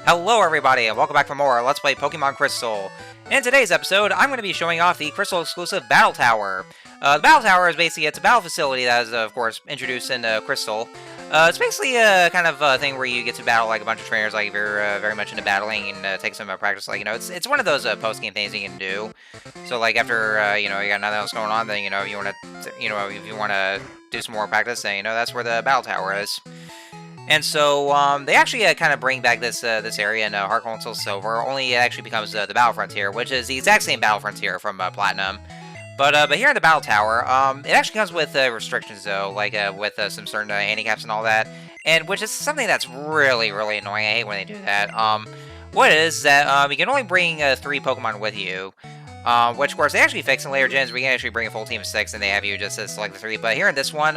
Hello everybody, and welcome back for more Let's Play Pokemon Crystal. In today's episode, I'm going to be showing off the Crystal exclusive Battle Tower. The Battle Tower is basically, it's a battle facility that is, of course, introduced in Crystal. It's basically a kind of thing where you get to battle like a bunch of trainers, like if you're very much into battling and take some practice. Like, it's one of those post-game things you can do. So like after, you got nothing else going on, then, if you want to do some more practice, then, that's where the Battle Tower is. And so, they actually kind of bring back this area in Heart Gold until Silver, only it actually becomes the Battle Frontier, which is the exact same Battle Frontier from Platinum. But here in the Battle Tower, it actually comes with restrictions, though, like with some certain handicaps and all that, and which is something that's really, really annoying. I hate when they do that. What it is that you can only bring 3 Pokemon with you. Which, of course, they actually fix in later gens. We can actually bring a full team of 6, and they have you just select the 3. But here in this one,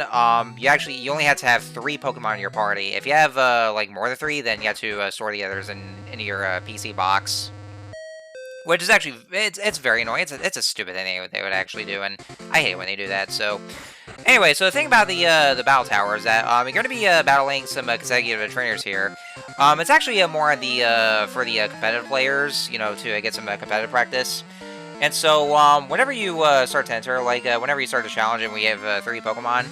you only have to have 3 Pokemon in your party. If you have like more than 3, then you have to store the others in your PC box, which is actually it's very annoying. It's a stupid thing they would actually do, and I hate when they do that. So anyway, so the thing about the Battle Tower is that you're going to be battling some consecutive trainers here. It's actually more on the for the competitive players, to get some competitive practice. And so, whenever you start to enter, like, whenever you start to challenge and we have 3 Pokemon,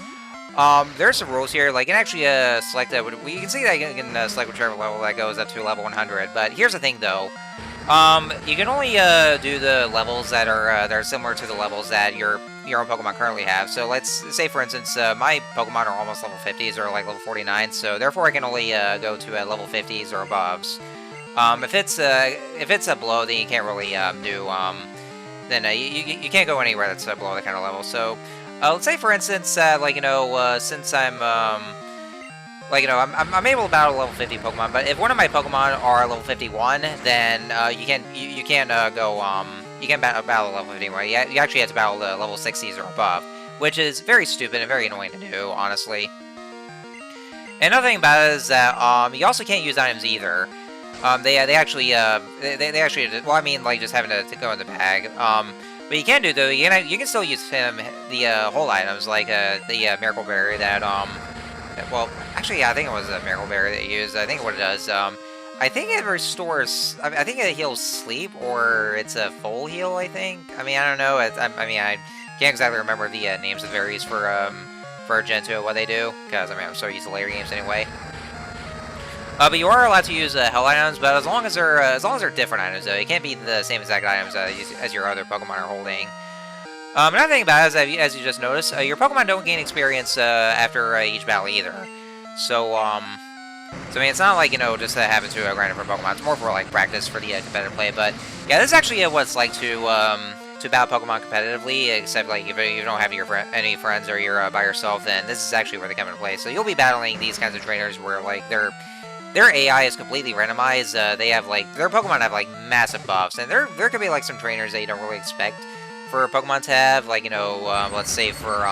there's some rules here. Like, you can actually select, you can see that you can select whichever level that goes up to level 100. But here's the thing, though. You can only do the levels that are similar to the levels that your own Pokemon currently have. So let's say, for instance, my Pokemon are almost level 50s or like level 49. So therefore, I can only go to level 50s or aboves. If it's below, then you can't really do then you can't go anywhere that's below that kind of level. So let's say, for instance, since I'm I'm able to battle level 50 Pokemon, but if one of my Pokemon are level 51, then you can't battle level 51. You actually have to battle the level 60s or above, which is very stupid and very annoying to do, honestly. And another thing about it is that you also can't use items either. They actually well, I mean, like, just having to go in the bag. But you can do, though, you can still use the whole items, like the Miracle Berry that well, actually, yeah, I think it was a Miracle Berry that you used. I think what it does, I think it restores, I think it heals sleep, or it's a full heal, I think. I mean, I don't know. I can't exactly remember the names of the berries for Gen 2, what they do, because I'm so used to later games anyway. But you are allowed to use Hell items, but as long as they're different items, though. It can't be the same exact items as your other Pokemon are holding. Another thing about it is, as you just noticed, your Pokemon don't gain experience after each battle either. So, I mean, it's not like, just having to grind it for Pokemon. It's more for, like, practice for the competitive play. But, yeah, this is actually what it's like to battle Pokemon competitively, except, like, if you don't have any friends or you're by yourself, then this is actually where they come into play. So you'll be battling these kinds of trainers where, like, their AI is completely randomized. They have, like, their Pokemon have, like, massive buffs. And there could be, like, some trainers that you don't really expect for Pokemon to have. Like, let's say for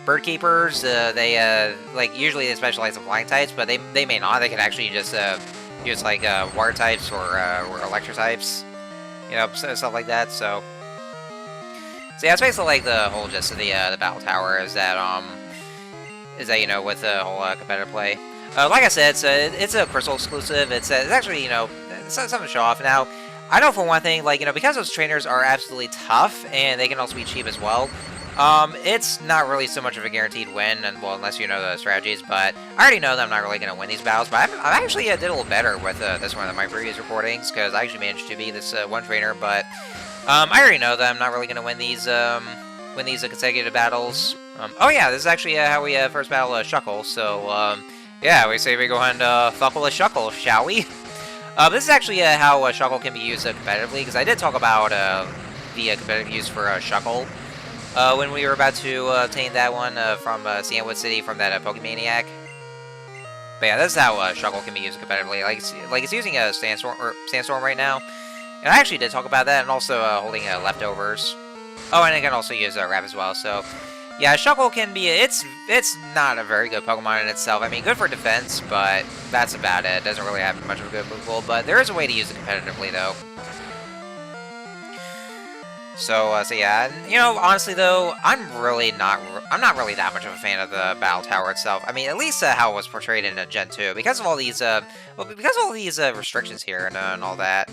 Bird Keepers, like, usually they specialize in flying types, but they may not. They can actually just use, like, water types or electric types. Stuff like that. So yeah, it's basically like the whole gist of the Battle Tower is that, with the whole competitive play. Like I said, it's a Crystal exclusive. It's actually, it's something to show off. Now, I know for one thing, like, because those trainers are absolutely tough, and they can also be cheap as well, it's not really so much of a guaranteed win, and, well, unless you know the strategies, but I already know that I'm not really going to win these battles, but I actually did a little better with this one than my previous recordings, because I actually managed to beat this one trainer, but I already know that I'm not really going to win these consecutive battles. Oh yeah, this is actually how we first battle Shuckle, so, yeah, we say we go ahead and fuck with a Shuckle, shall we? This is actually how Shuckle can be used competitively, because I did talk about the competitive use for Shuckle when we were about to obtain that one from Sandwood City from that Pokemaniac. But yeah, this is how Shuckle can be used competitively. Like it's using a Sandstorm right now, and I actually did talk about that, and also holding Leftovers. Oh, and it can also use Wrap as well. So yeah, Shuckle can be, it's not a very good Pokemon in itself. I mean, good for defense, but that's about it. It doesn't really have much of a good move pool, but there is a way to use it competitively, though. So yeah, and, you know, honestly though, I'm not really that much of a fan of the battle tower itself. I mean, at least how it was portrayed in Gen 2, because of all these, because of all these restrictions here and all that.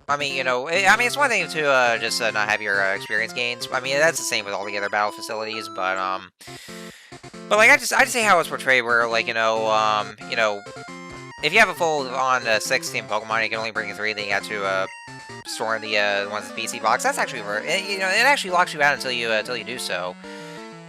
I mean, you know, I mean, it's one thing to just not have your experience gains. I mean, that's the same with all the other battle facilities, but like I just say how it's portrayed, where like you know, if you have a full on 16 Pokemon, you can only bring 3. Then you have to store in the ones in the PC box. That's actually you know, it actually locks you out until you do so.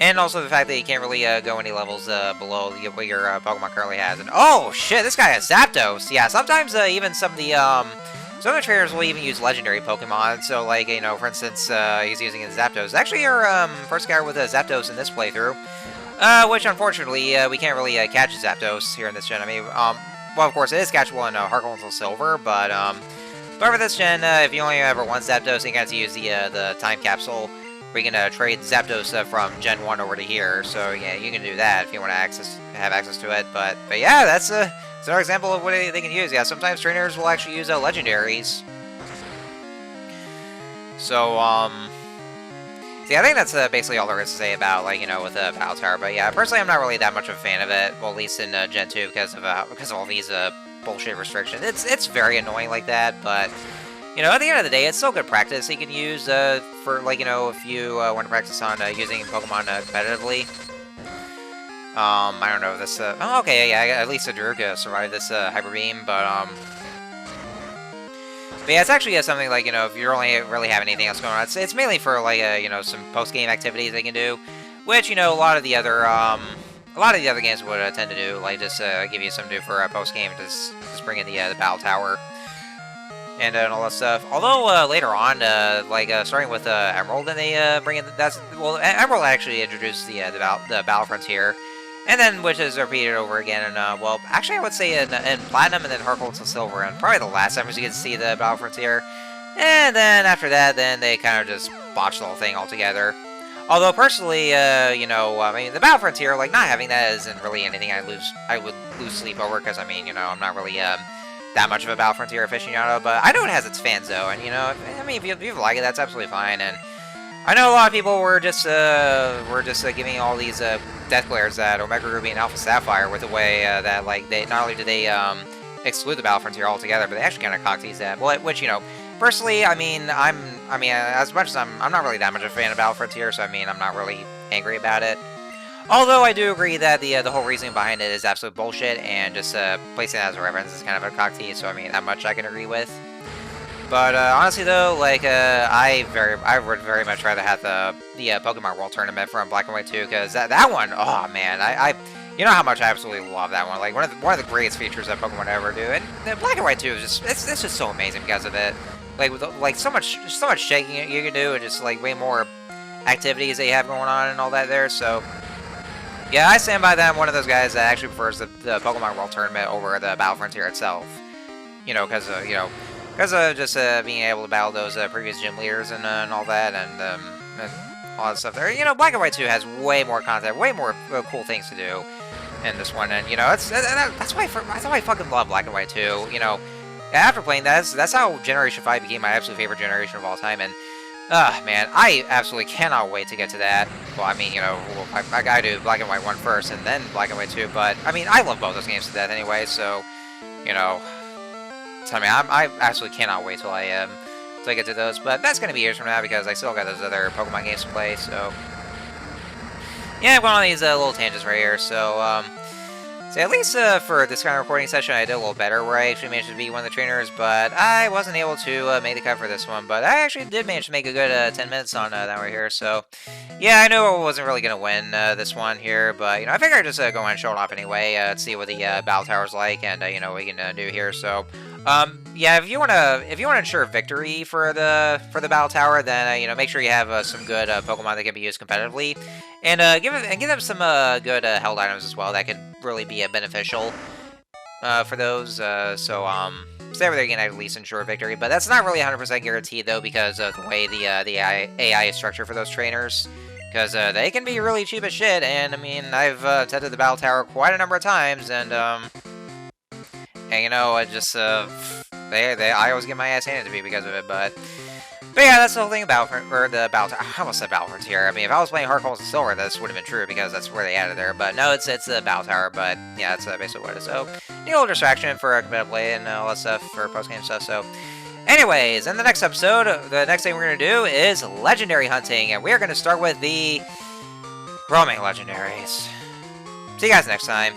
And also the fact that you can't really go any levels below what your Pokemon currently has. And oh shit, this guy has Zapdos. Yeah, sometimes even some of the trainers will even use legendary Pokemon. So like, you know, for instance, he's using his Zapdos. Actually, our first guy with a Zapdos in this playthrough. Which unfortunately we can't really catch Zapdos here in this gen. I mean, well, of course it is catchable in Heart Gold until Silver, but for this gen, if you only ever want Zapdos, you got to use the time capsule. We can trade Zapdos from Gen 1 over to here, so yeah, you can do that if you want to have access to it. But yeah, that's another example of what they can use. Yeah, sometimes trainers will actually use legendaries. So see, I think that's basically all there is to say about, like, you know, with the Battle Tower. But yeah, personally, I'm not really that much of a fan of it. Well, at least in Gen 2 because of all these bullshit restrictions. It's very annoying like that, but. You know, at the end of the day, it's still good practice you can use for, like, you know, if you want to practice on using Pokemon competitively. I don't know, this, oh, okay, yeah, at least Adruka survived this Hyper Beam, but yeah, it's actually something like, you know, if you only really have anything else going on, it's mainly for, like, you know, some post-game activities they can do, which, you know, a lot of the other games would tend to do, like, just give you something to do for post-game, just bring in the Battle Tower. And all that stuff. Although later on, like starting with Emerald, and they bring in Emerald actually introduced the Battle Frontier, and then which is repeated over again. And well, actually, I would say in Platinum, and then Heart Gold and Silver, and probably the last time you can see the Battle Frontier. And then after that, then they kind of just botched the whole thing altogether. Although personally, you know, I mean, the Battle Frontier, like not having that isn't really anything I would lose sleep over, because I mean, you know, I'm not really that much of a Battle Frontier aficionado, but I know it has its fans though, and you know, I mean, if you like it, that's absolutely fine. And I know a lot of people were just giving all these death glares that Omega Ruby and Alpha Sapphire with the way that like they not only did they exclude the Battle Frontier altogether, but they actually kind of cocked these that. Well, which, you know, personally, I mean, as much as I'm not really that much of a fan of Battle Frontier, so I mean, I'm not really angry about it. Although I do agree that the whole reasoning behind it is absolute bullshit, and just placing it as a reference is kind of a cock tease, so I mean, that much I can agree with. But honestly though, like, I would very much rather have the Pokemon World Tournament from Black and White 2, because that one, oh man, you know how much I absolutely love that one. Like, one of the greatest features that Pokemon ever do, and Black and White 2 is just it's just so amazing because of it. Like, with like so much shaking you can do, and just like way more activities that you have going on and all that there. So yeah, I stand by that. I'm one of those guys that actually prefers the Pokemon World Tournament over the Battle Frontier itself. You know, because of just being able to battle those previous gym leaders and all that, and all that stuff there. You know, Black and White 2 has way more content, way more cool things to do in this one, and you know, that's why I fucking love Black and White 2. You know, after playing that's how Generation 5 became my absolute favorite generation of all time, and man, I absolutely cannot wait to get to that. Well, I mean, you know, I gotta do Black and White 1 first, and then Black and White 2, but, I mean, I love both those games to death anyway, so, you know, so, I mean, I absolutely cannot wait till I get to those, but that's gonna be years from now, because I still got those other Pokemon games to play, so, yeah, I'm going on these little tangents right here, so, so at least for this kind of recording session, I did a little better, where I actually managed to beat one of the trainers, but I wasn't able to make the cut for this one. But I actually did manage to make a good 10 minutes on that right here. So, yeah, I knew I wasn't really going to win this one here, but, you know, I figured I'd just go ahead and show it off anyway, to see what the Battle Tower's like, and, you know, what we can do here. So, yeah, if you want to ensure victory for the Battle Tower, then, you know, make sure you have some good Pokemon that can be used competitively. And give them some good held items as well that could really be beneficial for those. So stay with there again, at least ensure victory. But that's not really 100% guaranteed though, because of the way the AI is structured for those trainers. Because they can be really cheap as shit. And I mean, I've tested the Battle Tower quite a number of times, and you know, I just I always get my ass handed to me because of it, but But yeah, that's the whole thing about, or the Battle Tower. I almost said Battle Frontier. I mean, if I was playing Heart Gold and Silver, this would have been true because that's where they added there. But no, it's the Battle Tower. But yeah, that's basically what it is. So, a little distraction for competitive play and all that stuff for post-game stuff. So, anyways, in the next episode, the next thing we're going to do is Legendary Hunting. And we're going to start with the roaming Legendaries. See you guys next time.